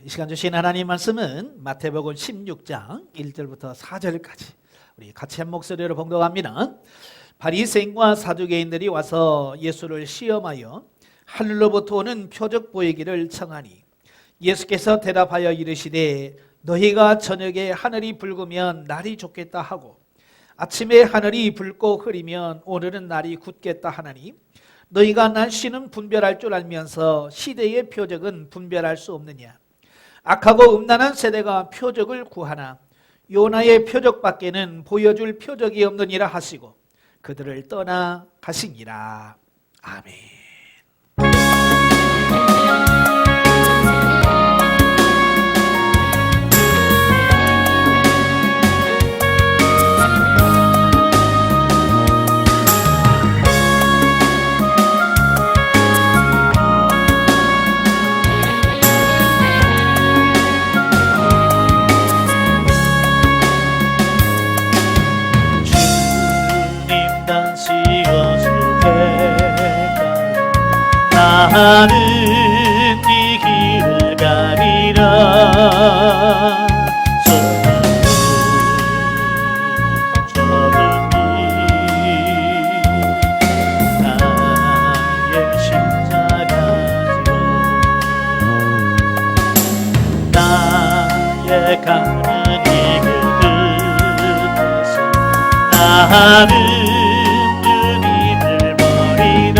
이 시간 주신 하나님 말씀은 마태복음 16장 1절부터 4절까지 우리 같이 한 목소리로 봉독합니다. 바리새인과 사두개인들이 와서 예수를 시험하여 하늘로부터 오는 표적 보이기를 청하니 예수께서 대답하여 이르시되 너희가 저녁에 하늘이 붉으면 날이 좋겠다 하고 아침에 하늘이 붉고 흐리면 오늘은 날이 굳겠다 하나니 너희가 날씨는 분별할 줄 알면서 시대의 표적은 분별할 수 없느냐. 악하고 음란한 세대가 표적을 구하나 요나의 표적밖에는 보여줄 표적이 없느니라 하시고 그들을 떠나 가시니라. 아멘. 나는 네 길을 가리라. 저분이 나의 십자가죠. 나의 가는 길을 끝에서 나는 주님을 버리라.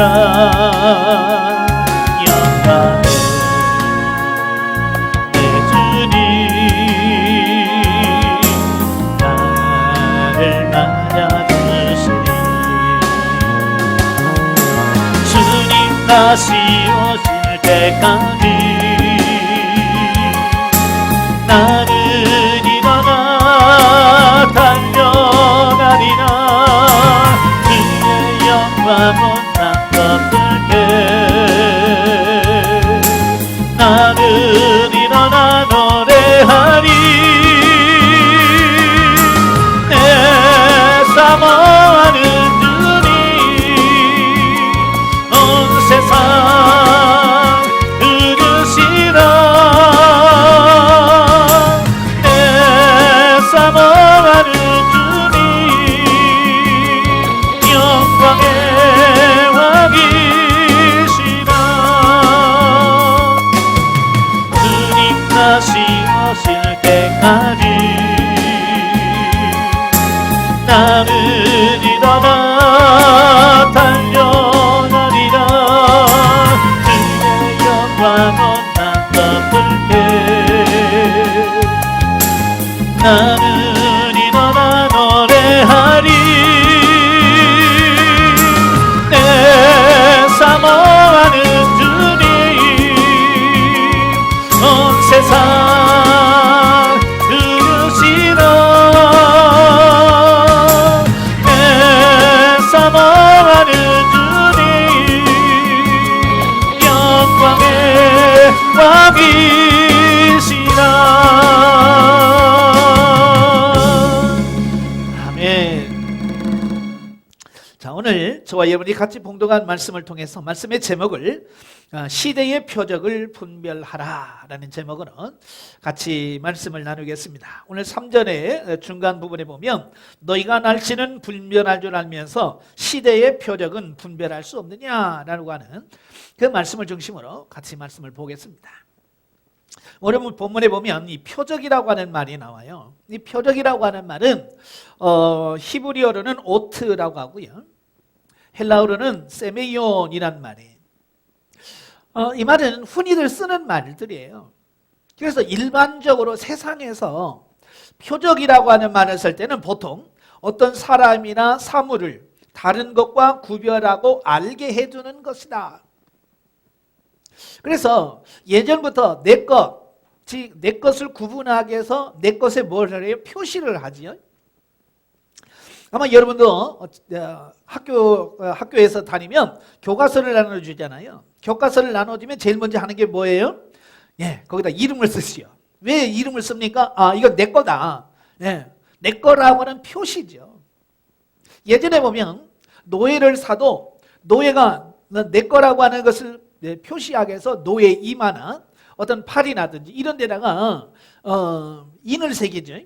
다시 오실 때까지 나는 일어나 달려가리라. 그의 영광 온난 덮을게. 나는 일어나 노래하리. 내 사모하는 세상 흐르시라. 내 사모하는 주님 영광의 왕이시라. 주님 다시 오실 때까지 나는 일어나 달려가리라. 나는 일어나 노래하리. 내 사모하는 주님 온 세상 흐르시라. 내 사모하는 주님 영광의 왕이시라. 자, 오늘 저와 여러분이 같이 봉독한 말씀을 통해서 말씀의 제목을 시대의 표적을 분별하라 라는 제목으로 같이 말씀을 나누겠습니다. 오늘 3절의 중간 부분에 보면 너희가 날씨는 분별할 줄 알면서 시대의 표적은 분별할 수 없느냐라고 하는 그 말씀을 중심으로 같이 말씀을 보겠습니다. 오늘 본문에 보면 이 표적이라고 하는 말이 나와요. 이 표적이라고 하는 말은 히브리어로는 오트라고 하고요. 헬라어로는 세메이온이란 말이에요. 이 말은 흔히들 쓰는 말들이에요. 그래서 일반적으로 세상에서 표적이라고 하는 말을 쓸 때는 보통 어떤 사람이나 사물을 다른 것과 구별하고 알게 해주는 것이다. 그래서 예전부터 내 것을 구분하기 위해서 내 것에 뭘 해요? 표시를 하지요. 아마 여러분도 학교에서 다니면 교과서를 나눠주잖아요. 교과서를 나눠주면 제일 먼저 하는 게 뭐예요? 거기다 이름을 쓰시오. 왜 이름을 씁니까? 이거 내 거다. 내 거라고 하는 표시죠. 예전에 보면 노예를 사도 노예가 내 거라고 하는 것을 표시하기 위해서 노예 이마나 어떤 팔이라든지 이런 데다가 인을 새기죠.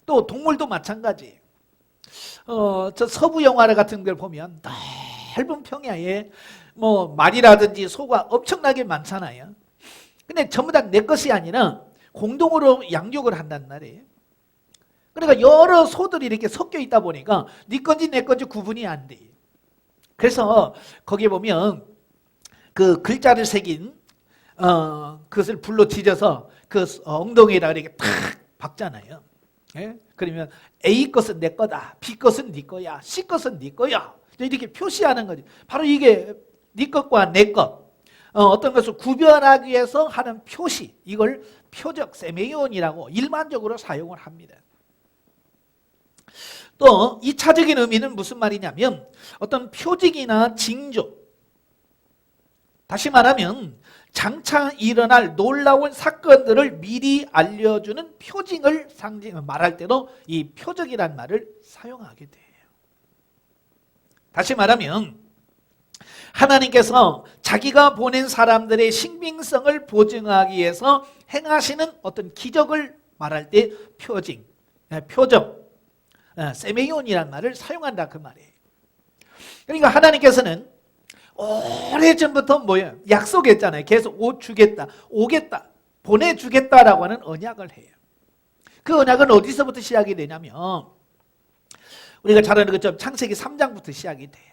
또 동물도 마찬가지예요. 저 서부 영화 같은 걸 보면 넓은 평야에 뭐 말이라든지 소가 엄청나게 많잖아요. 근데 전부 다 내 것이 아니라 공동으로 양육을 한단 말이에요. 그러니까 여러 소들이 이렇게 섞여 있다 보니까 네 건지 내 건지 구분이 안 돼. 그래서 거기에 보면 그 글자를 새긴 그것을 불로 뒤져서 그 엉덩이에다 이렇게 탁 박잖아요. 예? 그러면 A 것은 내 거다, B 것은 네 거야, C 것은 네 거야. 이렇게 표시하는 거지. 바로 이게 네 것과 내 것, 어떤 것을 구별하기 위해서 하는 표시, 이걸 표적, 세메이온이라고 일반적으로 사용을 합니다. 또 2차적인 의미는 무슨 말이냐면 어떤 표징이나 징조, 다시 말하면 장차 일어날 놀라운 사건들을 미리 알려주는 표징을 말할 때도 이 표적이란 말을 사용하게 돼요. 다시 말하면 하나님께서 자기가 보낸 사람들의 신빙성을 보증하기 위해서 행하시는 어떤 기적을 말할 때 표징, 표적, 세메이온이라는 말을 사용한다 그 말이에요. 그러니까 하나님께서는 오래전부터 뭐예요? 약속했잖아요. 계속 주겠다, 오겠다, 보내주겠다라고 하는 언약을 해요. 그 언약은 어디서부터 시작이 되냐면 우리가 잘 아는 것처럼 창세기 3장부터 시작이 돼요.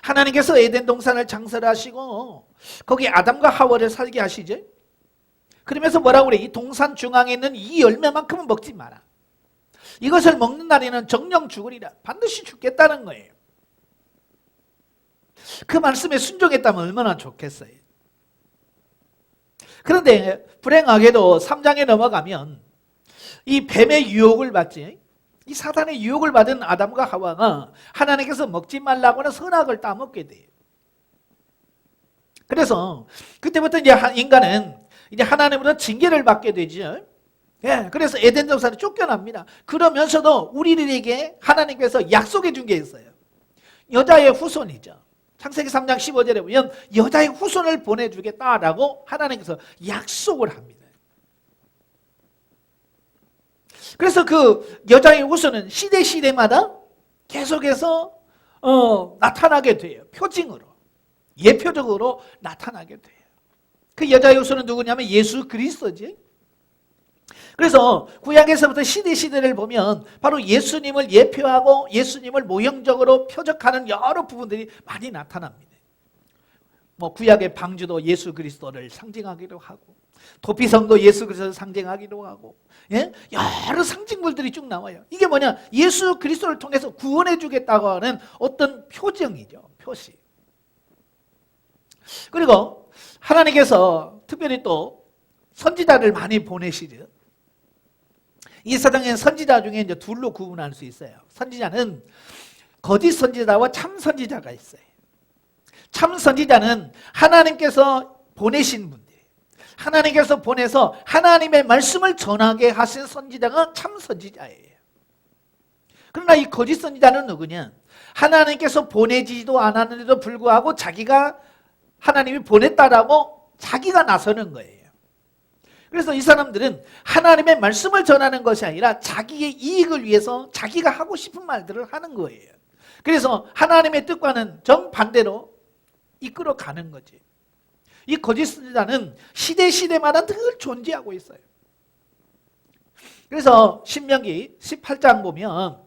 하나님께서 에덴 동산을 창설하시고 거기 아담과 하와를 살게 하시죠. 그러면서 뭐라고 그래? 이 동산 중앙에 있는 이 열매만큼은 먹지 마라. 이것을 먹는 날에는 정령 죽으리라. 반드시 죽겠다는 거예요. 그 말씀에 순종했다면 얼마나 좋겠어요. 그런데 불행하게도 3장에 넘어가면 이 뱀의 유혹을 받지, 이 사탄의 유혹을 받은 아담과 하와가 하나님께서 먹지 말라고 하는 선악을 따먹게 돼요. 그래서 그때부터 이제 인간은 이제 하나님으로부터 징계를 받게 되죠. 예, 그래서 에덴 동산에 쫓겨납니다. 그러면서도 우리들에게 하나님께서 약속해 준 게 있어요. 여자의 후손이죠. 창세기 3장 15절에 보면 여자의 후손을 보내주겠다라고 하나님께서 약속을 합니다. 그래서 그 여자의 후손은 시대마다 계속해서 나타나게 돼요. 표징으로, 예표적으로 나타나게 돼요. 그 여자의 후손은 누구냐면 예수 그리스도지. 그래서 구약에서부터 시대를 보면 바로 예수님을 예표하고 예수님을 모형적으로 표적하는 여러 부분들이 많이 나타납니다. 뭐 구약의 방주도 예수 그리스도를 상징하기도 하고 도피성도 예수 그리스도를 상징하기도 하고, 예? 여러 상징물들이 쭉 나와요. 이게 뭐냐? 예수 그리스도를 통해서 구원해 주겠다고 하는 어떤 표정이죠. 표시. 그리고 하나님께서 특별히 또 선지자를 많이 보내시죠. 이 세상에는 선지자 중에 이제 둘로 구분할 수 있어요. 선지자는 거짓 선지자와 참 선지자가 있어요. 참 선지자는 하나님께서 보내신 분들, 하나님께서 보내서 하나님의 말씀을 전하게 하신 선지자가 참 선지자예요. 그러나 이 거짓 선지자는 누구냐? 하나님께서 보내지도 않았는데도 불구하고 자기가 하나님이 보냈다라고 자기가 나서는 거예요. 그래서 이 사람들은 하나님의 말씀을 전하는 것이 아니라 자기의 이익을 위해서 자기가 하고 싶은 말들을 하는 거예요. 그래서 하나님의 뜻과는 정반대로 이끌어가는 거지. 이 거짓 선지자는 시대마다 늘 존재하고 있어요. 그래서 신명기 18장 보면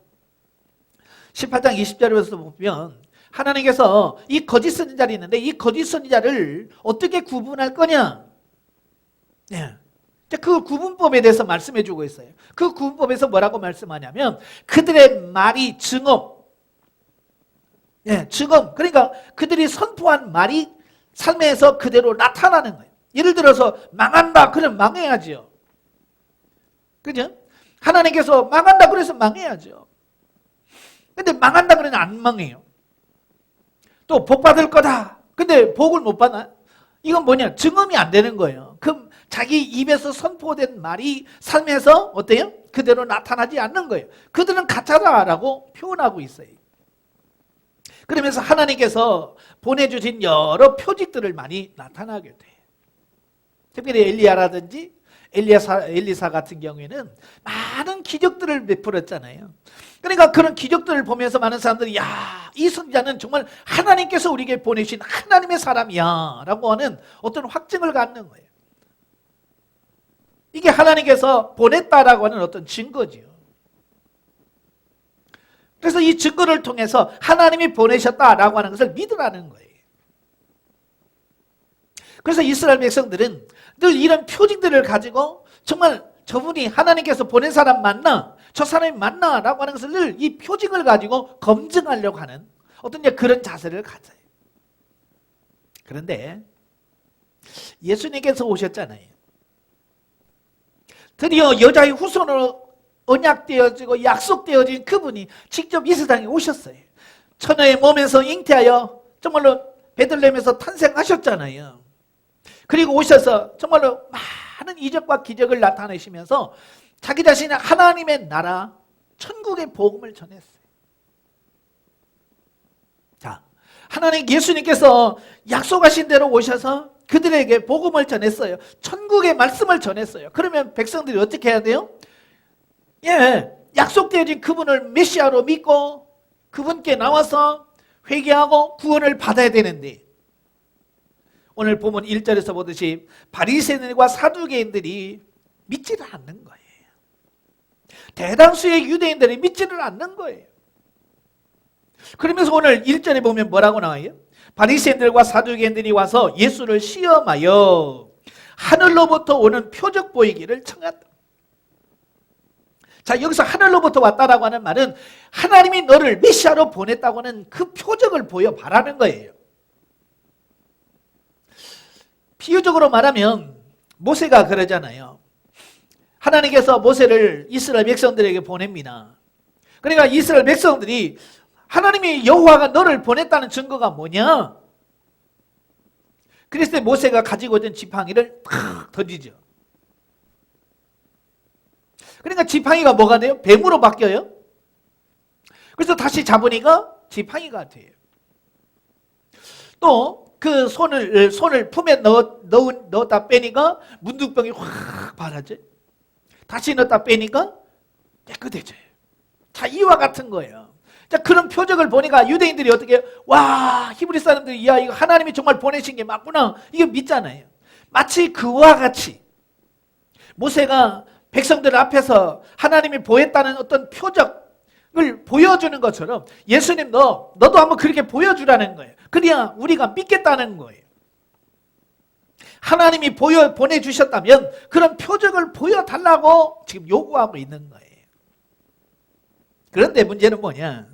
18장 20절에서 보면 하나님께서 이 거짓 선지자를 있는데 이 거짓 선지자를 어떻게 구분할 거냐? 네. 그 구분법에 대해서 말씀해 주고 있어요. 그 구분법에서 뭐라고 말씀하냐면 그들의 말이 증언, 증언. 그러니까 그들이 선포한 말이 삶에서 그대로 나타나는 거예요. 예를 들어서 망한다 그러면 망해야죠. 그죠? 하나님께서 망한다 그래서 망해야죠. 근데 망한다 그러면 안 망해요. 또 복 받을 거다. 근데 복을 못 받나? 이건 뭐냐? 증언이 안 되는 거예요. 그럼 자기 입에서 선포된 말이 삶에서 어때요? 그대로 나타나지 않는 거예요. 그들은 가짜다라고 표현하고 있어요. 그러면서 하나님께서 보내주신 여러 표직들을 많이 나타나게 돼요. 특별히 엘리야라든지 엘리사 같은 경우에는 많은 기적들을 베풀었잖아요. 그러니까 그런 기적들을 보면서 많은 사람들이 야, 이 선지자는 정말 하나님께서 우리에게 보내신 하나님의 사람이야 라고 하는 어떤 확증을 갖는 거예요. 이게 하나님께서 보냈다라고 하는 어떤 증거지요. 그래서 이 증거를 통해서 하나님이 보내셨다라고 하는 것을 믿으라는 거예요. 그래서 이스라엘 백성들은 늘 이런 표징들을 가지고 정말 저분이 하나님께서 보낸 사람 맞나? 저 사람이 맞나? 라고 하는 것을 늘 이 표징을 가지고 검증하려고 하는 어떤 그런 자세를 가져요. 그런데 예수님께서 오셨잖아요. 드디어 여자의 후손으로 언약되어지고 약속되어진 그분이 직접 이 세상에 오셨어요. 처녀의 몸에서 잉태하여 정말로 베들레헴에서 탄생하셨잖아요. 그리고 오셔서 정말로 많은 이적과 기적을 나타내시면서 자기 자신의 하나님의 나라, 천국의 복음을 전했어요. 자, 하나님 예수님께서 약속하신 대로 오셔서 그들에게 복음을 전했어요. 천국의 말씀을 전했어요. 그러면 백성들이 어떻게 해야 돼요? 예, 약속되어진 그분을 메시아로 믿고 그분께 나와서 회개하고 구원을 받아야 되는데 오늘 보면 1절에서 보듯이 바리새인들과 사두개인들이 믿지를 않는 거예요. 대다수의 유대인들이 믿지를 않는 거예요. 그러면서 오늘 1절에 보면 뭐라고 나와요? 바리새인들과 사두개인들이 와서 예수를 시험하여 하늘로부터 오는 표적 보이기를 청했다. 자, 여기서 하늘로부터 왔다라고 하는 말은 하나님이 너를 메시아로 보냈다고 하는 그 표적을 보여봐라는 거예요. 비유적으로 말하면 모세가 그러잖아요. 하나님께서 모세를 이스라엘 백성들에게 보냅니다. 그러니까 이스라엘 백성들이 하나님이 여호와가 너를 보냈다는 증거가 뭐냐? 그랬을 때 모세가 가지고 있던 지팡이를 탁 던지죠. 그러니까 지팡이가 뭐가 돼요? 뱀으로 바뀌어요. 그래서 다시 잡으니까 지팡이가 돼요. 또 그 손을 품에 넣었다 빼니까 문둥병이 확 바라져. 다시 넣었다 빼니까 깨끗해져요. 자, 이와 같은 거예요. 자, 그런 표적을 보니까 유대인들이 어떻게 와, 히브리 사람들이 야, 이거 하나님이 정말 보내신 게 맞구나. 이거 믿잖아요. 마치 그와 같이 모세가 백성들 앞에서 하나님이 보였다는 어떤 표적을 보여주는 것처럼 예수님 너도 한번 그렇게 보여주라는 거예요. 그래야 우리가 믿겠다는 거예요. 하나님이 보내주셨다면 그런 표적을 보여달라고 지금 요구하고 있는 거예요. 그런데 문제는 뭐냐?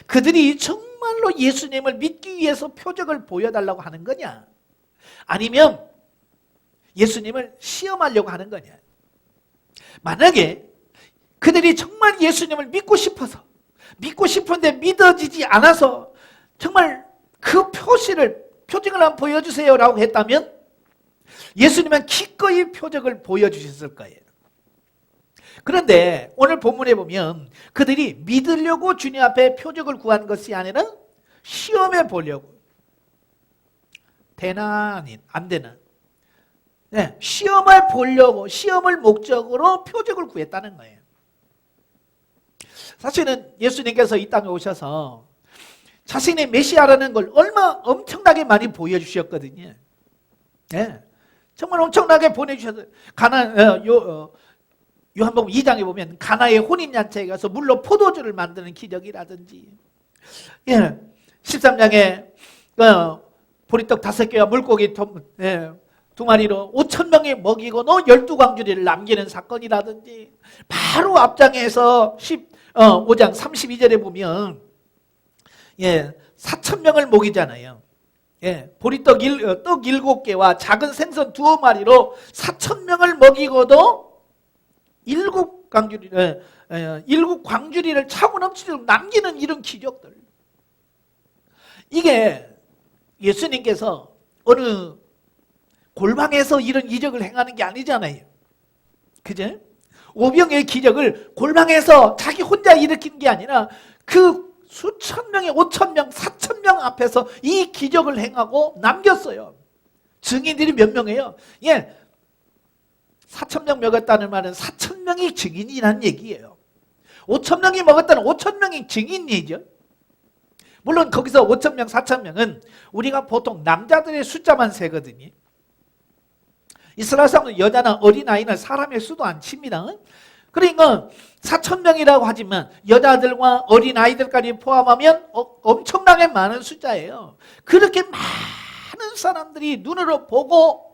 그들이 정말로 예수님을 믿기 위해서 표적을 보여달라고 하는 거냐? 아니면 예수님을 시험하려고 하는 거냐? 만약에 그들이 정말 예수님을 믿고 싶어서 믿고 싶은데 믿어지지 않아서 정말 그 표징을 한번 보여주세요 라고 했다면 예수님은 기꺼이 표적을 보여주셨을 거예요. 그런데 오늘 본문에 보면 그들이 믿으려고 주님 앞에 표적을 구한 것이 아니라 시험해 보려고. 되나 안 되나? 네, 시험을 보려고 시험을 목적으로 표적을 구했다는 거예요. 사실은 예수님께서 이 땅에 오셔서 자신의 메시아라는 걸 엄청나게 많이 보여주셨거든요. 네, 정말 엄청나게 보내주셔서 요한복음 2장에 보면 가나의 혼인잔치에 가서 물로 포도주를 만드는 기적이라든지 13장에 보리떡 5개와 물고기 2마리로 5,000명이 먹이고 12광주리를 남기는 사건이라든지 바로 앞장에서 5장 32절에 보면 4,000명을 먹이잖아요. 보리떡 떡 7개와 작은 생선 2마리로 4,000명을 먹이고도 7광주리를 차고 넘치도록 남기는 이런 기적들. 이게 예수님께서 어느 골방에서 이런 이적을 행하는 게 아니잖아요. 그죠? 오병의 기적을 골방에서 자기 혼자 일으킨 게 아니라 그 수천 명의 5,000명, 4,000명 앞에서 이 기적을 행하고 남겼어요. 증인들이 몇 명이에요? 4,000명 먹었다는 말은 4,000명이 증인이란 얘기예요. 5,000명이 먹었다는 5,000명이 증인이죠. 물론 거기서 5,000명, 4,000명은 우리가 보통 남자들의 숫자만 세거든요. 이스라엘 사람은 여자나 어린아이는 사람의 수도 안 칩니다. 그러니까 4,000명이라고 하지만 여자들과 어린아이들까지 포함하면 엄청나게 많은 숫자예요. 그렇게 많은 사람들이 눈으로 보고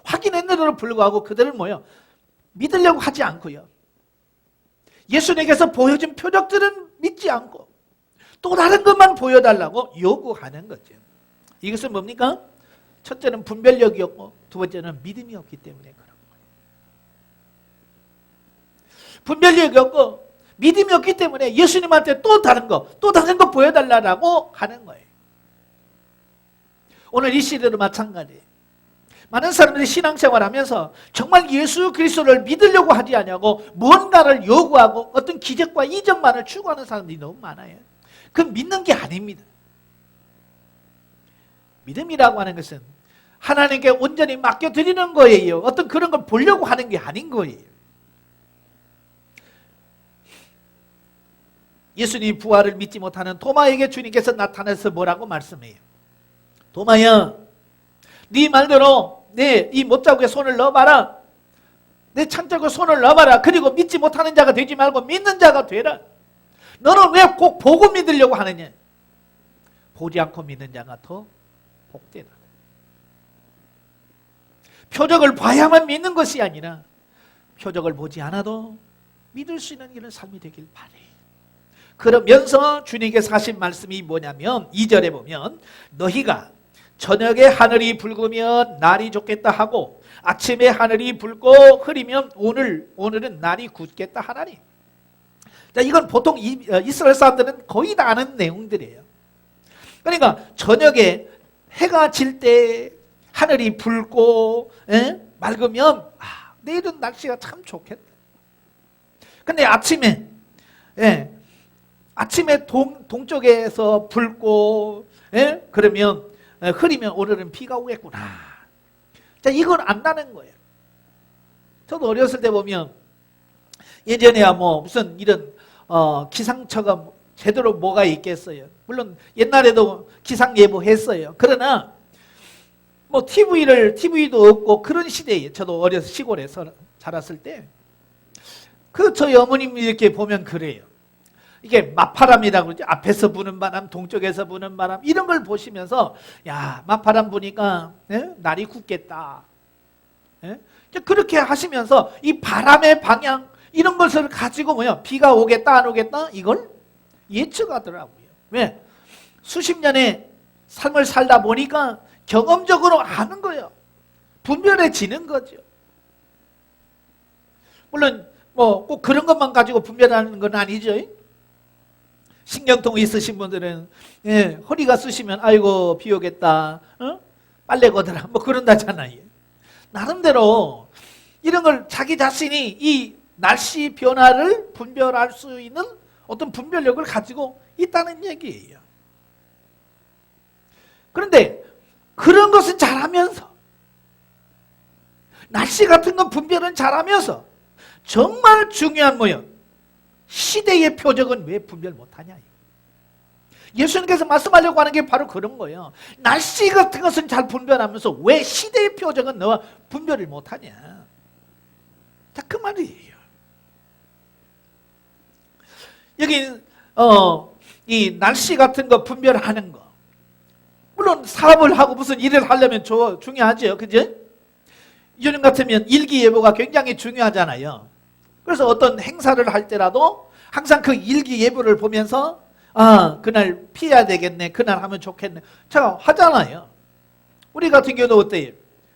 확인했는데도 불구하고 그들은 뭐예요? 믿으려고 하지 않고요. 예수님께서 보여준 표적들은 믿지 않고 또 다른 것만 보여달라고 요구하는 거죠. 이것은 뭡니까? 첫째는 분별력이었고 두 번째는 믿음이 없기 때문에 그런 거예요. 분별력이 없고 믿음이 없기 때문에 예수님한테 또 다른 거 보여달라고 하는 거예요. 오늘 이 시대도 마찬가지예요. 많은 사람들이 신앙생활하면서 정말 예수 그리스도를 믿으려고 하지 않냐고 뭔가를 요구하고 어떤 기적과 이적만을 추구하는 사람들이 너무 많아요. 그건 믿는 게 아닙니다. 믿음이라고 하는 것은 하나님께 온전히 맡겨드리는 거예요. 어떤 그런 걸 보려고 하는 게 아닌 거예요. 예수님 부활을 믿지 못하는 도마에게 주님께서 나타나서 뭐라고 말씀해요? 도마야, 네 말대로 내 이 못자국에 손을 넣어봐라. 내 창자국에 손을 넣어봐라. 그리고 믿지 못하는 자가 되지 말고 믿는 자가 되라. 너는 왜 꼭 보고 믿으려고 하느냐? 보지 않고 믿는 자가 더 복되다. 표적을 봐야만 믿는 것이 아니라 표적을 보지 않아도 믿을 수 있는 이런 삶이 되길 바래요. 그러면서 주님께서 하신 말씀이 뭐냐면 2절에 보면 너희가 저녁에 하늘이 붉으면 날이 좋겠다 하고 아침에 하늘이 붉고 흐리면 오늘은 날이 굳겠다 하나니. 자, 이건 보통 이스라엘 사람들은 거의 다 아는 내용들이에요. 그러니까 저녁에 해가 질 때 하늘이 붉고 맑으면 내일은 날씨가 참 좋겠다. 근데 아침에 동쪽에서 붉고 그러면 흐리면 오늘은 비가 오겠구나. 자, 이건 안다는 거예요. 저도 어렸을 때 보면 예전에야 뭐 무슨 이런 기상처가 제대로 뭐가 있겠어요. 물론 옛날에도 기상 예보했어요. 그러나 뭐 TV도 없고 그런 시대에 저도 어려서 시골에서 자랐을 때 저희 어머님이 이렇게 보면 그래요. 이게 맞바람이라고 그러죠. 앞에서 부는 바람, 동쪽에서 부는 바람 이런 걸 보시면서 야, 맞바람 부니까 날이 굳겠다. 그렇게 하시면서 이 바람의 방향 이런 것을 가지고 비가 오겠다 안 오겠다 이걸 예측하더라고요. 왜? 수십 년의 삶을 살다 보니까 경험적으로 아는 거예요. 분별해지는 거죠. 물론 뭐 꼭 그런 것만 가지고 분별하는 건 아니죠. 신경통 있으신 분들은 허리가 쑤시면 아이고 비 오겠다, 빨래 걷어라 뭐 그런다잖아요. 나름대로 이런 걸 자기 자신이 이 날씨 변화를 분별할 수 있는 어떤 분별력을 가지고 있다는 얘기예요. 그런데 그런 것은 잘하면서 날씨 같은 건 분별은 잘하면서 정말 중요한 시대의 표적은 왜 분별 못하냐. 예수님께서 말씀하려고 하는 게 바로 그런 거예요. 날씨 같은 것은 잘 분별하면서 왜 시대의 표적은 너와 분별을 못하냐. 자, 그 말이에요. 여기 이 날씨 같은 거 분별하는 거 물론 사업을 하고 무슨 일을 하려면 중요하죠. 그죠? 요즘 같으면 일기예보가 굉장히 중요하잖아요. 그래서 어떤 행사를 할 때라도 항상 그 일기예보를 보면서 그날 피해야 되겠네. 그날 하면 좋겠네. 자, 하잖아요. 우리 같은 경우도 어때요?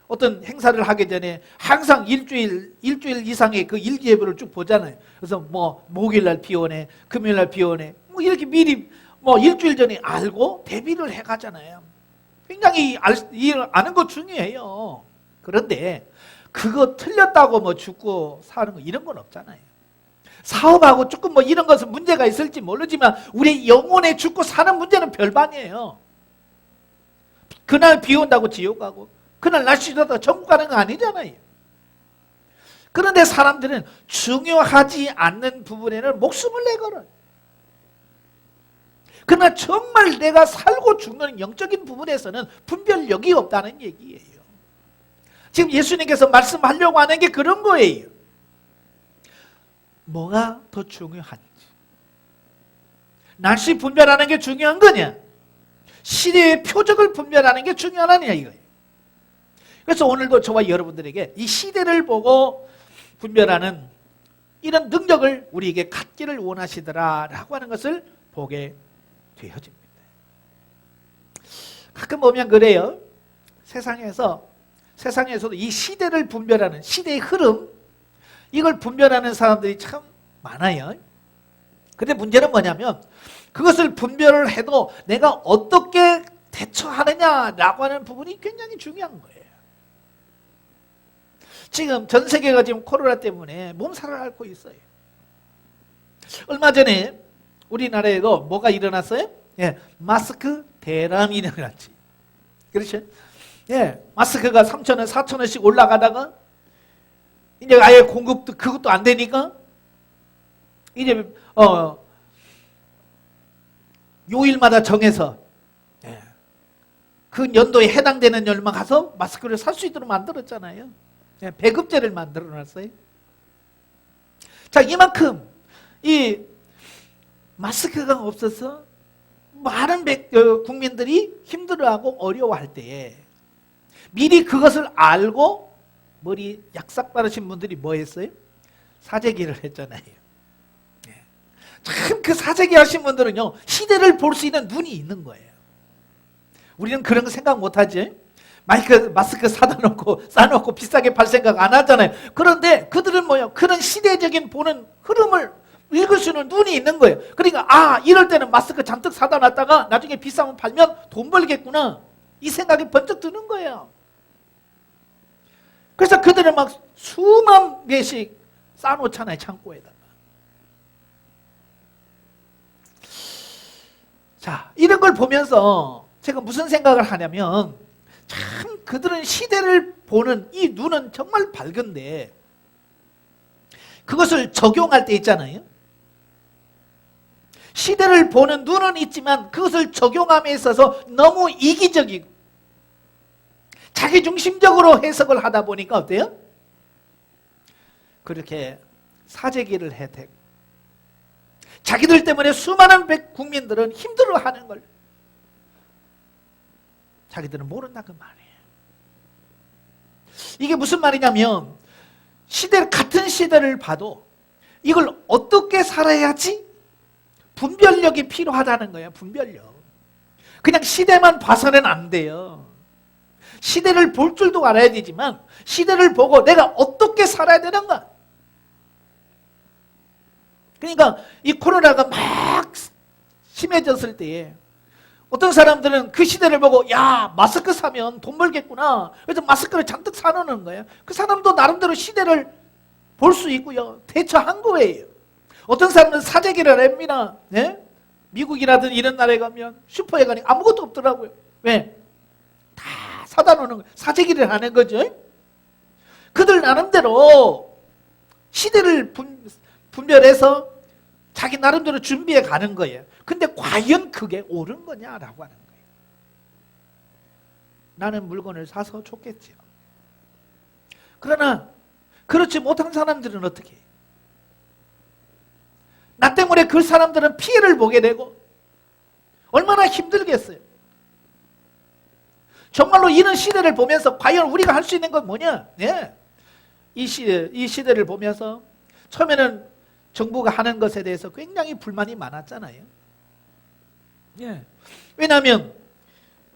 어떤 행사를 하기 전에 항상 일주일 이상의 그 일기예보를 쭉 보잖아요. 그래서 뭐 목요일날 비 오네, 금요일날 비 오네, 뭐 이렇게 미리 뭐 일주일 전에 알고 대비를 해가잖아요. 굉장히 아는 거 중요해요. 그런데 그거 틀렸다고 뭐 죽고 사는 거 이런 건 없잖아요. 사업하고 조금 뭐 이런 것은 문제가 있을지 모르지만 우리 영혼에 죽고 사는 문제는 별반이에요. 그날 비 온다고 지옥 가고 그날 날씨 좋다고 천국 가는 거 아니잖아요. 그런데 사람들은 중요하지 않는 부분에는 목숨을 내걸어요. 그러나 정말 내가 살고 죽는 영적인 부분에서는 분별력이 없다는 얘기예요. 지금 예수님께서 말씀하려고 하는 게 그런 거예요. 뭐가 더 중요한지. 날씨 분별하는 게 중요한 거냐? 시대의 표적을 분별하는 게 중요하냐 이거예요. 그래서 오늘도 저와 여러분들에게 이 시대를 보고 분별하는 이런 능력을 우리에게 갖기를 원하시더라라고 하는 것을 보게 되어집니다. 가끔 보면 그래요. 세상에서도 이 시대를 분별하는 시대의 흐름, 이걸 분별하는 사람들이 참 많아요. 근데 문제는 뭐냐면 그것을 분별을 해도 내가 어떻게 대처하느냐라고 하는 부분이 굉장히 중요한 거예요. 지금 전 세계가 지금 코로나 때문에 몸살을 앓고 있어요. 얼마 전에 우리나라에도 뭐가 일어났어요? 예, 마스크 대란이 일어났지. 그렇죠? 예, 마스크가 3,000원, 4,000원씩 올라가다가 이제 아예 공급도 그것도 안 되니까 이제 요일마다 정해서 예, 그 연도에 해당되는 열만 가서 마스크를 살 수 있도록 만들었잖아요. 예, 배급제를 만들어놨어요. 자, 이만큼 이 마스크가 없어서 많은 국민들이 힘들어하고 어려워할 때에 미리 그것을 알고 머리 약삭 바르신 분들이 뭐 했어요? 사재기를 했잖아요. 참 그 사재기 하신 분들은요, 시대를 볼 수 있는 눈이 있는 거예요. 우리는 그런 거 생각 못 하지. 마스크 사다 놓고 싸놓고 비싸게 팔 생각 안 하잖아요. 그런데 그들은 뭐예요? 그런 시대적인 보는 흐름을 읽을 수 있는 눈이 있는 거예요. 그러니까 이럴 때는 마스크 잔뜩 사다 놨다가 나중에 비싸면 팔면 돈 벌겠구나, 이 생각이 번쩍 드는 거예요. 그래서 그들은 막 수만 개씩 싸놓잖아요, 창고에다가. 자, 이런 걸 보면서 제가 무슨 생각을 하냐면, 참 그들은 시대를 보는 이 눈은 정말 밝은데 그것을 적용할 때 있잖아요. 시대를 보는 눈은 있지만 그것을 적용함에 있어서 너무 이기적이고 자기중심적으로 해석을 하다 보니까 어때요? 그렇게 사재기를 해대고 자기들 때문에 수많은 국민들은 힘들어하는 걸 자기들은 모른다 그 말이에요. 이게 무슨 말이냐면 같은 시대를 봐도 이걸 어떻게 살아야지 분별력이 필요하다는 거예요. 분별력. 그냥 시대만 봐서는 안 돼요. 시대를 볼 줄도 알아야 되지만 시대를 보고 내가 어떻게 살아야 되는가. 그러니까 이 코로나가 막 심해졌을 때에 어떤 사람들은 그 시대를 보고 야, 마스크 사면 돈 벌겠구나, 그래서 마스크를 잔뜩 사놓는 거예요. 그 사람도 나름대로 시대를 볼 수 있고요, 대처한 거예요. 어떤 사람은 사재기를 합니다. 네? 미국이라든 이런 나라에 가면 슈퍼에 가니 아무것도 없더라고요. 왜? 다 사다 놓는 거예요. 사재기를 하는 거죠. 그들 나름대로 시대를 분별해서 자기 나름대로 준비해 가는 거예요. 근데 과연 그게 옳은 거냐라고 하는 거예요. 나는 물건을 사서 좋겠지요. 그러나 그렇지 못한 사람들은 어떻게 해요? 나 때문에 그 사람들은 피해를 보게 되고 얼마나 힘들겠어요. 정말로 이런 시대를 보면서 과연 우리가 할 수 있는 건 뭐냐? 네. 이 시대를 보면서 처음에는 정부가 하는 것에 대해서 굉장히 불만이 많았잖아요. 예. 왜냐하면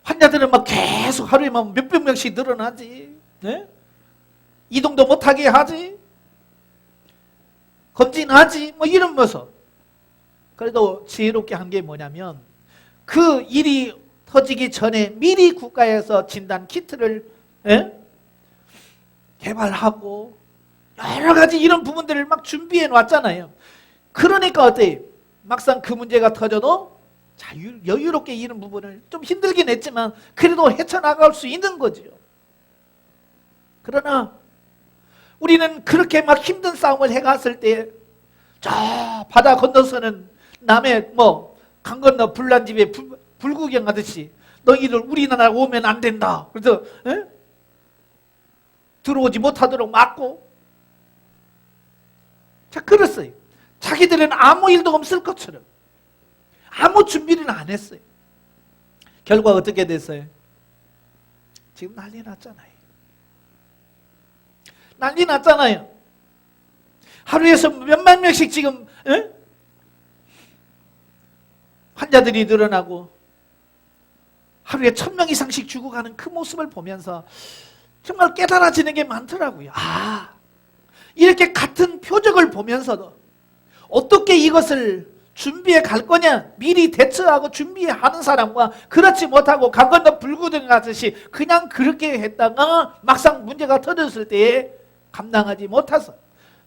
환자들은 막 계속 하루에 막 몇백 명씩 늘어나지. 네? 이동도 못하게 하지. 검진하지. 뭐 이러면서. 그래도 지혜롭게 한 게 뭐냐면 그 일이 터지기 전에 미리 국가에서 진단 키트를 개발하고 여러 가지 이런 부분들을 막 준비해 놨잖아요. 그러니까 어때요? 막상 그 문제가 터져도 여유롭게 이런 부분을 좀 힘들긴 했지만 그래도 헤쳐나갈 수 있는 거죠. 그러나 우리는 그렇게 막 힘든 싸움을 해갔을 때 저 바다 건너서는 남의 강 건너 불난 집에 불 구경하듯이 너희들 우리나라 오면 안 된다. 그래서 들어오지 못하도록 막고 자 그랬어요. 자기들은 아무 일도 없을 것처럼 아무 준비를 안 했어요. 결과 어떻게 됐어요? 지금 난리 났잖아요. 난리 났잖아요. 하루에서 몇만 명씩 지금 환자들이 늘어나고 하루에 1,000명 이상씩 죽어가는 그 모습을 보면서 정말 깨달아지는 게 많더라고요. 이렇게 같은 표적을 보면서도 어떻게 이것을 준비해 갈 거냐, 미리 대처하고 준비하는 사람과 그렇지 못하고 강 건너 불구덩이 같듯이 그냥 그렇게 했다가 막상 문제가 터졌을 때에 감당하지 못해서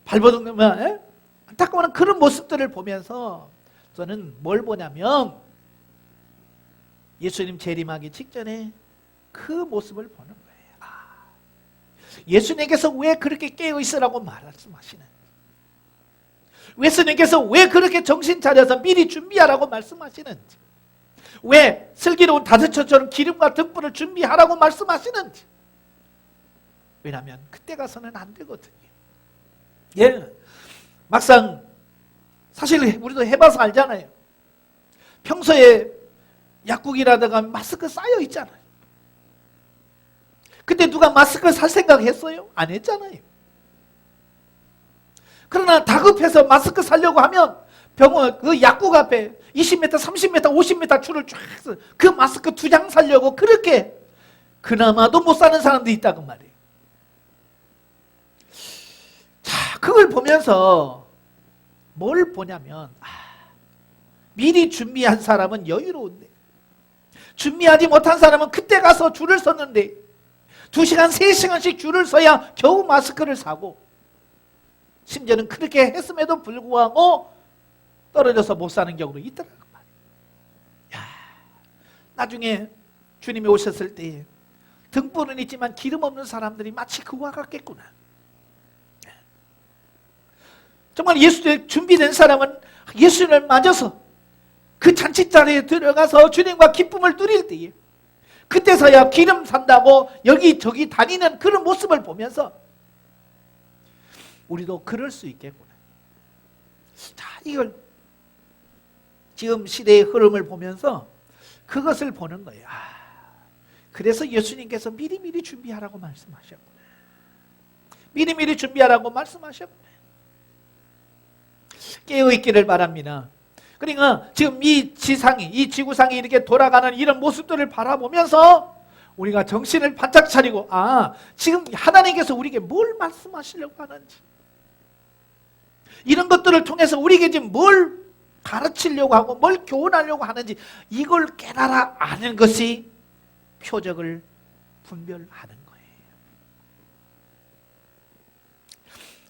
발버둥면 안타까운 그런 모습들을 보면서 저는 뭘 보냐면 예수님 재림하기 직전에 그 모습을 보는 거예요. 예수님께서 왜 그렇게 깨어있으라고 말씀하시는지, 예수님께서 왜 그렇게 정신 차려서 미리 준비하라고 말씀하시는지, 왜 슬기로운 다섯처처럼 기름과 등불을 준비하라고 말씀하시는지. 왜냐하면 그때 가서는 안 되거든요. 막상 사실 우리도 해봐서 알잖아요. 평소에 약국이라든가 마스크 쌓여 있잖아요. 근데 누가 마스크 살 생각 했어요? 안 했잖아요. 그러나 다급해서 마스크 사려고 하면 병원 그 약국 앞에 20m, 30m, 50m 줄을 쫙 서 그 마스크 2장 사려고 그렇게 그나마도 못 사는 사람도 있다고 말이에요. 자, 그걸 보면서 뭘 보냐면 미리 준비한 사람은 여유로운데 준비하지 못한 사람은 그때 가서 줄을 섰는데 2시간, 3시간씩 줄을 서야 겨우 마스크를 사고 심지어는 그렇게 했음에도 불구하고 떨어져서 못 사는 경우도 있더라고 말이에요. 나중에 주님이 오셨을 때 등불은 있지만 기름 없는 사람들이 마치 그와 같겠구나. 정말 예수에 준비된 사람은 예수를 맞아서 그 잔치자리에 들어가서 주님과 기쁨을 누릴 때에 그때서야 기름 산다고 여기저기 다니는 그런 모습을 보면서 우리도 그럴 수 있겠구나. 자, 이걸 지금 시대의 흐름을 보면서 그것을 보는 거예요. 그래서 예수님께서 미리미리 준비하라고 말씀하셨구나. 미리미리 준비하라고 말씀하셨구나. 깨어있기를 바랍니다. 그러니까 지금 이 지구상이 이렇게 돌아가는 이런 모습들을 바라보면서 우리가 정신을 바짝 차리고 지금 하나님께서 우리에게 뭘 말씀하시려고 하는지, 이런 것들을 통해서 우리에게 지금 뭘 가르치려고 하고 뭘 교훈하려고 하는지 이걸 깨달아 아는 것이 표적을 분별하는 거예요.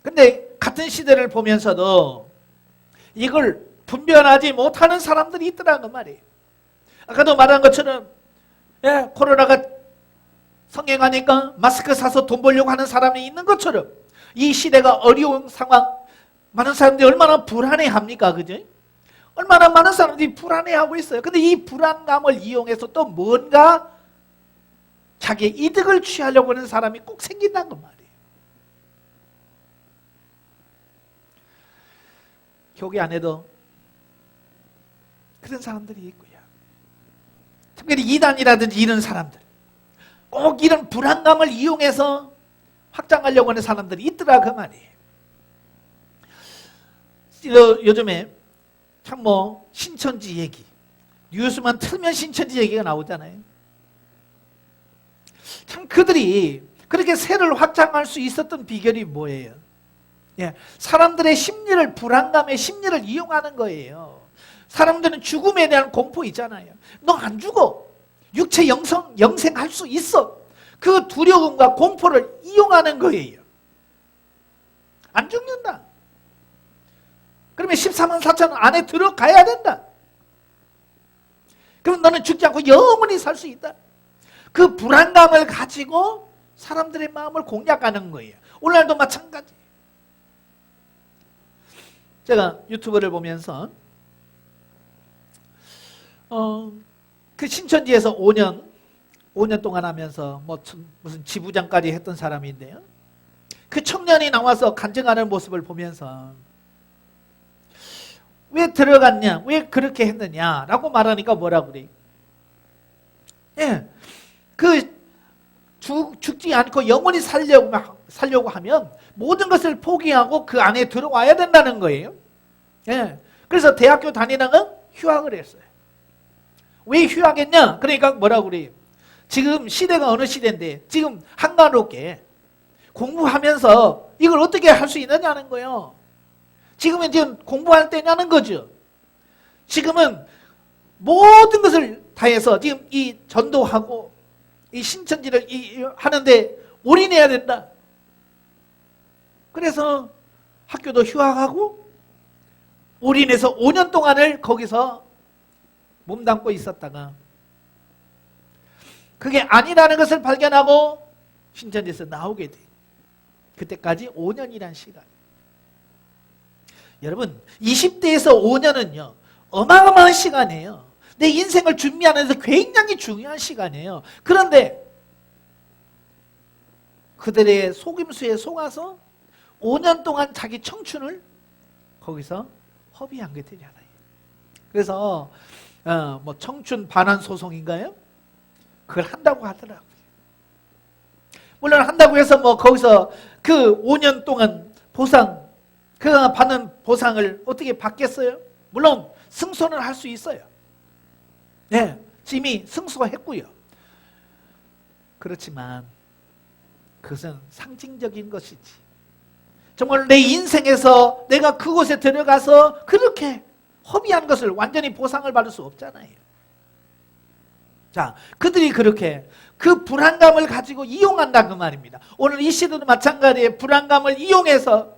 근데 같은 시대를 보면서도 이걸 분별하지 못하는 사람들이 있더라는 말이에요. 아까도 말한 것처럼 코로나가 성행하니까 마스크 사서 돈 벌려고 하는 사람이 있는 것처럼 이 시대가 어려운 상황, 많은 사람들이 얼마나 불안해합니까? 그죠? 얼마나 많은 사람들이 불안해하고 있어요. 근데 이 불안감을 이용해서 또 뭔가 자기의 이득을 취하려고 하는 사람이 꼭 생긴다는 말이에요. 교회 안에도 그런 사람들이 있고요. 특별히 이단이라든지 이런 사람들, 꼭 이런 불안감을 이용해서 확장하려고 하는 사람들이 있더라 그 말이에요. 요즘에 참 신천지 얘기, 뉴스만 틀면 신천지 얘기가 나오잖아요. 참 그들이 그렇게 세를 확장할 수 있었던 비결이 뭐예요? 사람들의 심리를, 불안감의 심리를 이용하는 거예요. 사람들은 죽음에 대한 공포 있잖아요. 너 안 죽어. 육체 영생할 수 있어. 그 두려움과 공포를 이용하는 거예요. 안 죽는다. 그러면 14만 4천 안에 들어가야 된다. 그럼 너는 죽지 않고 영원히 살 수 있다. 그 불안감을 가지고 사람들의 마음을 공략하는 거예요. 오늘날도 마찬가지. 제가 유튜브를 보면서 그 신천지에서 5년 동안 하면서 무슨 지부장까지 했던 사람인데요. 그 청년이 나와서 간증하는 모습을 보면서 왜 들어갔냐, 왜 그렇게 했느냐라고 말하니까 뭐라고 그래? 예, 죽지 않고 영원히 살려고 하면 모든 것을 포기하고 그 안에 들어와야 된다는 거예요. 예, 그래서 대학교 다니다가 휴학을 했어요. 왜 휴학했냐? 그러니까 뭐라고 그래요? 지금 시대가 어느 시대인데 지금 한가롭게 공부하면서 이걸 어떻게 할 수 있느냐는 거예요. 지금은 지금 공부할 때냐는 거죠. 지금은 모든 것을 다해서 지금 이 전도하고 이 신천지를 하는데 올인해야 된다. 그래서 학교도 휴학하고 올인해서 5년 동안을 거기서 몸담고 있었다가 그게 아니라는 것을 발견하고 신천지에서 나오게 돼. 그때까지 5년이란 시간. 여러분 20대에서 5년은요 어마어마한 시간이에요. 내 인생을 준비하는 데서 굉장히 중요한 시간이에요. 그런데 그들의 속임수에 속아서 5년 동안 자기 청춘을 거기서 허비한 게 되잖아요. 그래서 뭐 청춘 반환 소송인가요? 그걸 한다고 하더라고요. 물론 한다고 해서 뭐 거기서 그 5년 동안 보상, 그 받는 보상을 어떻게 받겠어요? 물론 승소는 할 수 있어요. 네, 이미 승소했고요. 그렇지만 그것은 상징적인 것이지. 정말 내 인생에서 내가 그곳에 들어가서 그렇게 허비한 것을 완전히 보상을 받을 수 없잖아요. 자, 그들이 그렇게 그 불안감을 가지고 이용한다 그 말입니다. 오늘 이 시대도 마찬가지에 불안감을 이용해서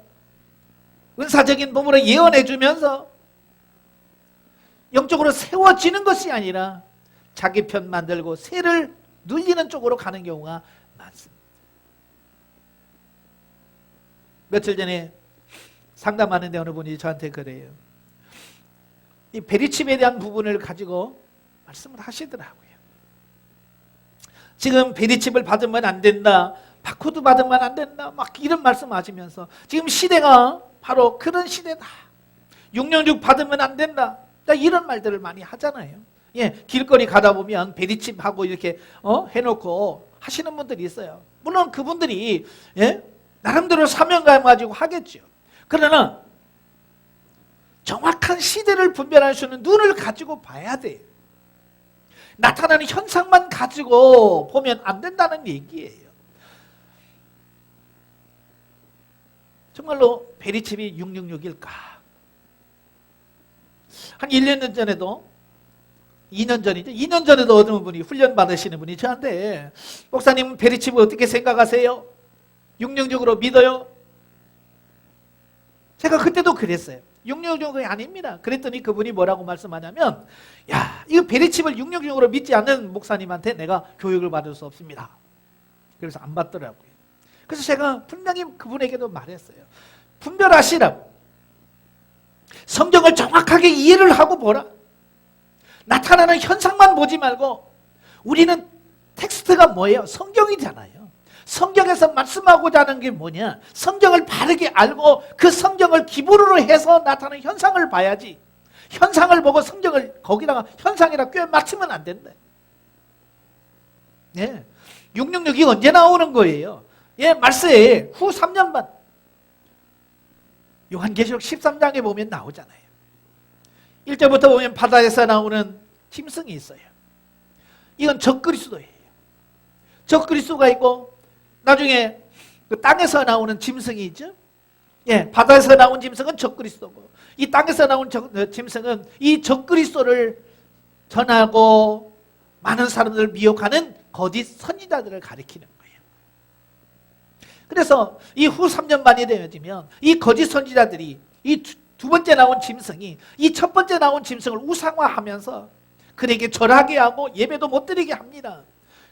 은사적인 몸으로 예언해 주면서 영적으로 세워지는 것이 아니라 자기 편 만들고 새를 눌리는 쪽으로 가는 경우가 많습니다. 며칠 전에 상담하는데 어느 분이 저한테 그래요. 이 베리칩에 대한 부분을 가지고 말씀을 하시더라고요. 지금 베리칩을 받으면 안 된다, 바코드 받으면 안 된다, 막 이런 말씀 하시면서 지금 시대가 바로 그런 시대다. 666 받으면 안 된다. 이런 말들을 많이 하잖아요. 예, 길거리 가다 보면 베리칩 하고 이렇게 해놓고 하시는 분들이 있어요. 물론 그분들이 나름대로 사명감 가지고 하겠죠. 그러나 정확한 시대를 분별할 수 있는 눈을 가지고 봐야 돼요. 나타나는 현상만 가지고 보면 안 된다는 얘기예요. 정말로 베리칩이 666일까? 한 1년 전에도 2년 전이죠. 2년 전에도 어떤 분이 훈련 받으시는 분이 저한테 목사님 베리칩을 어떻게 생각하세요? 666으로 믿어요? 제가 그때도 그랬어요. 666이 아닙니다. 그랬더니 그분이 뭐라고 말씀하냐면 야, 이거 베리칩을 666으로 믿지 않는 목사님한테 내가 교육을 받을 수 없습니다. 그래서 안 받더라고요. 그래서 제가 분명히 그분에게도 말했어요. 분별하시라고. 성경을 정확하게 이해를 하고 보라. 나타나는 현상만 보지 말고 우리는 텍스트가 뭐예요? 성경이잖아요. 성경에서 말씀하고자 하는 게 뭐냐? 성경을 바르게 알고 그 성경을 기본으로 해서 나타나는 현상을 봐야지. 현상을 보고 성경을 거기다가 현상이라 꿰 맞추면 안 된다. 예, 666이 언제 나오는 거예요? 예, 말세에 후 3년 반. 요한계시록 13장에 보면 나오잖아요. 1절부터 보면 바다에서 나오는 짐승이 있어요. 이건 적그리스도예요. 적그리스도가 있고 나중에 그 땅에서 나오는 짐승이 있죠. 예, 바다에서 나온 짐승은 적그리스도고 이 땅에서 나온 짐승은 이 적그리스도를 전하고 많은 사람들을 미혹하는 거짓 선지자들을 가리키는 거예요. 그래서 이 후 3년 반이 되어지면 이 거짓 선지자들이 이 두 번째 나온 짐승이 이 첫 번째 나온 짐승을 우상화하면서 그에게 절하게 하고 예배도 못 드리게 합니다.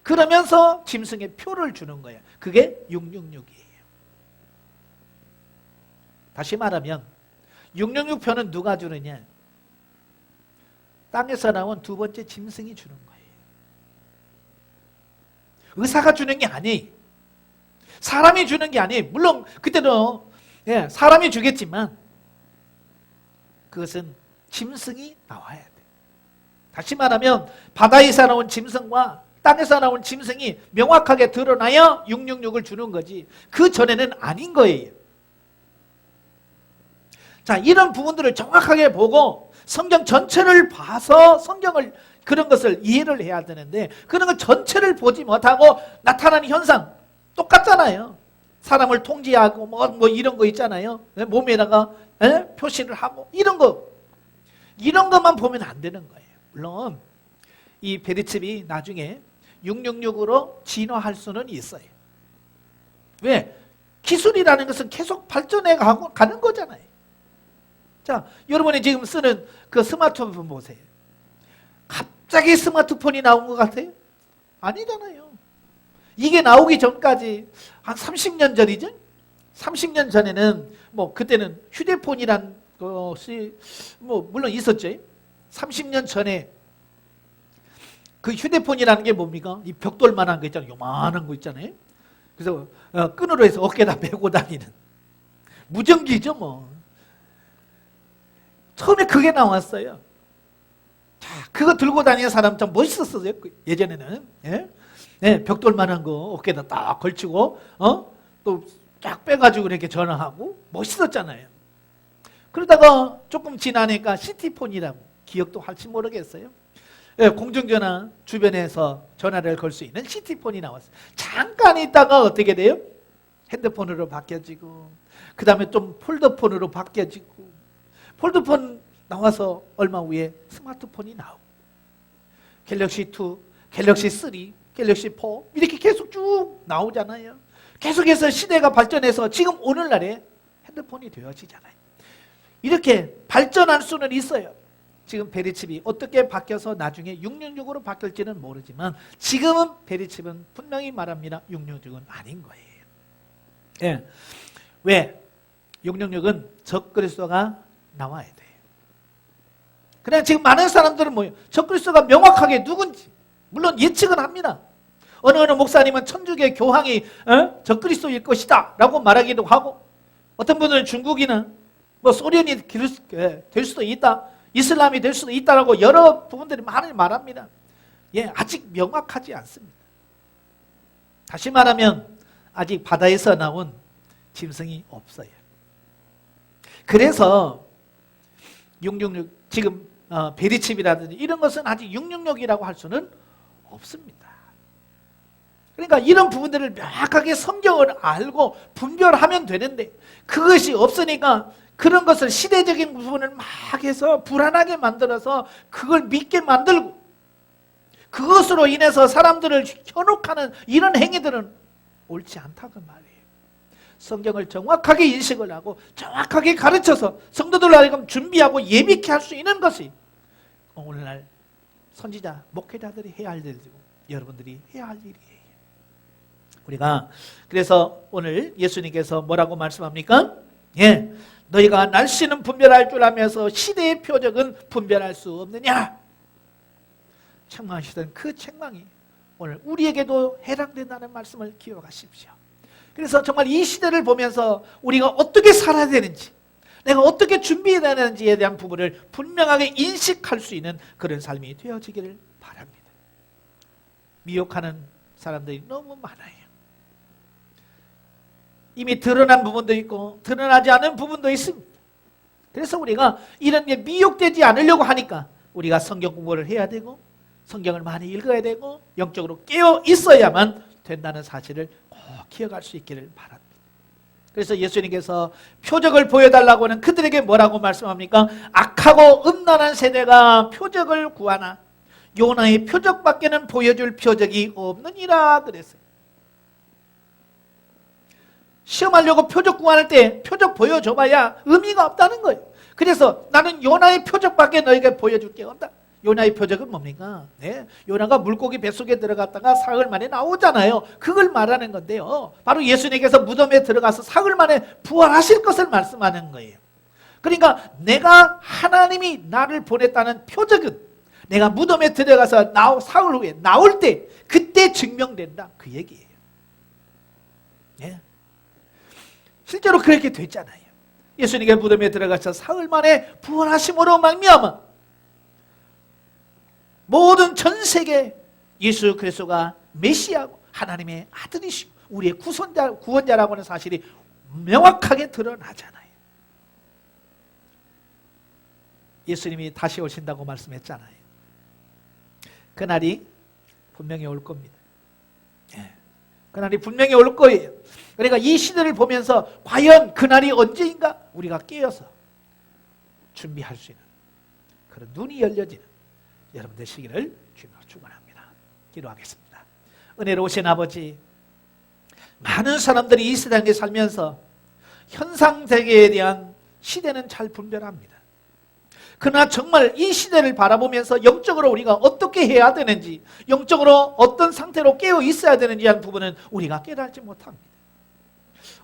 그러면서 짐승의 표를 주는 거예요. 그게 666이에요. 다시 말하면 666표는 누가 주느냐? 땅에서 나온 두 번째 짐승이 주는 거예요. 의사가 주는 게 아니에요. 사람이 주는 게 아니에요. 물론 그때는 사람이 주겠지만 그것은 짐승이 나와야 돼. 다시 말하면 바다에서 나온 짐승과 땅에서 나온 짐승이 명확하게 드러나야 666을 주는 거지. 그 전에는 아닌 거예요. 자, 이런 부분들을 정확하게 보고 성경 전체를 봐서 성경을 그런 것을 이해를 해야 되는데 그런 것 전체를 보지 못하고 나타나는 현상 똑같잖아요. 사람을 통제하고 뭐 이런 거 있잖아요. 몸에다가 표시를 하고 이런 것만 보면 안 되는 거예요. 물론 이 베리칩이 나중에 666으로 진화할 수는 있어요. 왜? 기술이라는 것은 계속 발전해 가는 거잖아요. 자, 여러분이 지금 쓰는 그 스마트폰 보세요. 갑자기 스마트폰이 나온 것 같아요? 아니잖아요. 이게 나오기 전까지 한 30년 전이죠? 30년 전에는 그때는 휴대폰이란 것이 물론 있었죠. 30년 전에 그 휴대폰이라는 게 뭡니까? 이 벽돌만한 거 있잖아요. 요만한 거 있잖아요. 그래서 끈으로 해서 어깨에다 메고 다니는 무전기죠 뭐. 처음에 그게 나왔어요. 자, 그거 들고 다니는 사람 참 멋있었어요. 예전에는. 벽돌만한 거 어깨에다 딱 걸치고 또 쫙 빼가지고 이렇게 전화하고 멋있었잖아요. 그러다가 조금 지나니까 시티폰이라고 기억도 할지 모르겠어요. 공중전화 주변에서 전화를 걸 수 있는 시티폰이 나왔어요. 잠깐 있다가 어떻게 돼요? 핸드폰으로 바뀌어지고 그 다음에 좀 폴더폰으로 바뀌어지고 폴더폰 나와서 얼마 후에 스마트폰이 나오고 갤럭시2, 갤럭시3, 갤럭시4 이렇게 계속 쭉 나오잖아요. 계속해서 시대가 발전해서 지금 오늘날에 핸드폰이 되어지잖아요. 이렇게 발전할 수는 있어요. 지금 베리칩이 어떻게 바뀌어서 나중에 666으로 바뀔지는 모르지만 지금은 베리칩은 분명히 말합니다. 666은 아닌 거예요. 왜? 666은 적그리스도가 나와야 돼요. 그냥 지금 많은 사람들은 적그리스도가 명확하게 누군지 물론 예측은 합니다. 어느 목사님은 천주교 교황이 적그리스도일 것이다 라고 말하기도 하고 어떤 분들은 중국이나 소련이 될 수도 있다, 이슬람이 될 수도 있다라고 여러 부분들이 많이 말합니다. 아직 명확하지 않습니다. 다시 말하면 아직 바다에서 나온 짐승이 없어요. 그래서 666 지금 베리칩이라든지 이런 것은 아직 666이라고 할 수는 없습니다. 그러니까 이런 부분들을 명확하게 성경을 알고 분별하면 되는데 그것이 없으니까 그런 것을 시대적인 부분을 막 해서 불안하게 만들어서 그걸 믿게 만들고 그것으로 인해서 사람들을 현혹하는 이런 행위들은 옳지 않다고 말이에요. 성경을 정확하게 인식을 하고 정확하게 가르쳐서 성도들로 하여금 준비하고 예비케 할 수 있는 것이 오늘날 선지자, 목회자들이 해야 할 일이고 여러분들이 해야 할 일이에요. 우리가 그래서 오늘 예수님께서 뭐라고 말씀합니까? 너희가 날씨는 분별할 줄 알면서 시대의 표적은 분별할 수 없느냐? 책망하시던 그 책망이 오늘 우리에게도 해당된다는 말씀을 기억하십시오. 그래서 정말 이 시대를 보면서 우리가 어떻게 살아야 되는지, 내가 어떻게 준비해야 되는지에 대한 부분을 분명하게 인식할 수 있는 그런 삶이 되어지기를 바랍니다. 미혹하는 사람들이 너무 많아요. 이미 드러난 부분도 있고 드러나지 않은 부분도 있습니다. 그래서 우리가 이런 게 미혹되지 않으려고 하니까 우리가 성경 공부를 해야 되고 성경을 많이 읽어야 되고 영적으로 깨어 있어야만 된다는 사실을 꼭 기억할 수 있기를 바랍니다. 그래서 예수님께서 표적을 보여달라고 하는 그들에게 뭐라고 말씀합니까? 악하고 음란한 세대가 표적을 구하나 요나의 표적밖에는 보여줄 표적이 없느니라 그랬어요. 시험하려고 표적 구할 때 표적 보여줘봐야 의미가 없다는 거예요. 그래서 나는 요나의 표적밖에 너에게 보여줄 게 없다. 요나의 표적은 뭡니까? 네? 요나가 물고기 뱃속에 들어갔다가 사흘 만에 나오잖아요. 그걸 말하는 건데요. 바로 예수님께서 무덤에 들어가서 사흘 만에 부활하실 것을 말씀하는 거예요. 그러니까 내가 하나님이 나를 보냈다는 표적은 내가 무덤에 들어가서 사흘 후에 나올 때 그때 증명된다. 그 얘기예요. 네? 실제로 그렇게 됐잖아요. 예수님께 무덤에 들어가서 사흘 만에 부활하심으로 말미암아 모든 전 세계 예수 그리스도가 메시아고 하나님의 아들이시고 우리의 구원자라고 하는 사실이 명확하게 드러나잖아요. 예수님이 다시 오신다고 말씀했잖아요. 그날이 분명히 올 겁니다. 그날이 분명히 올 거예요. 그러니까 이 시대를 보면서 과연 그날이 언제인가 우리가 깨어서 준비할 수 있는 그런 눈이 열려지는 여러분 되시기를 주님으로 축원합니다. 기도하겠습니다. 은혜로우신 아버지, 많은 사람들이 이 세상에 살면서 현상세계에 대한 시대는 잘 분별합니다. 그러나 정말 이 시대를 바라보면서 영적으로 우리가 어떻게 해야 되는지, 영적으로 어떤 상태로 깨어 있어야 되는지 하는 부분은 우리가 깨달지 못합니다.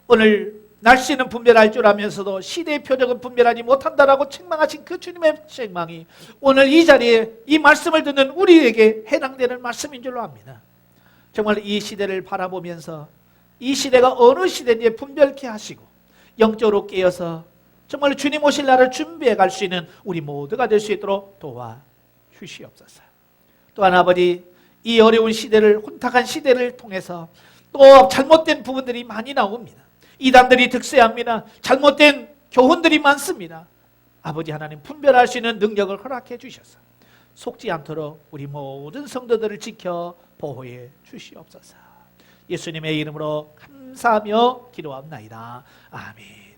오늘 날씨는 분별할 줄 알면서도 시대의 표적은 분별하지 못한다라고 책망하신 그 주님의 책망이 오늘 이 자리에 이 말씀을 듣는 우리에게 해당되는 말씀인 줄로 압니다. 정말 이 시대를 바라보면서 이 시대가 어느 시대인지 분별케 하시고 영적으로 깨어서 정말 주님 오실 날을 준비해 갈 수 있는 우리 모두가 될 수 있도록 도와주시옵소서. 또한 아버지, 이 어려운 시대를, 혼탁한 시대를 통해서 또 잘못된 부분들이 많이 나옵니다. 이단들이 득세합니다. 잘못된 교훈들이 많습니다. 아버지 하나님, 분별할 수 있는 능력을 허락해 주셔서 속지 않도록 우리 모든 성도들을 지켜 보호해 주시옵소서. 예수님의 이름으로 감사하며 기도합나이다. 아멘.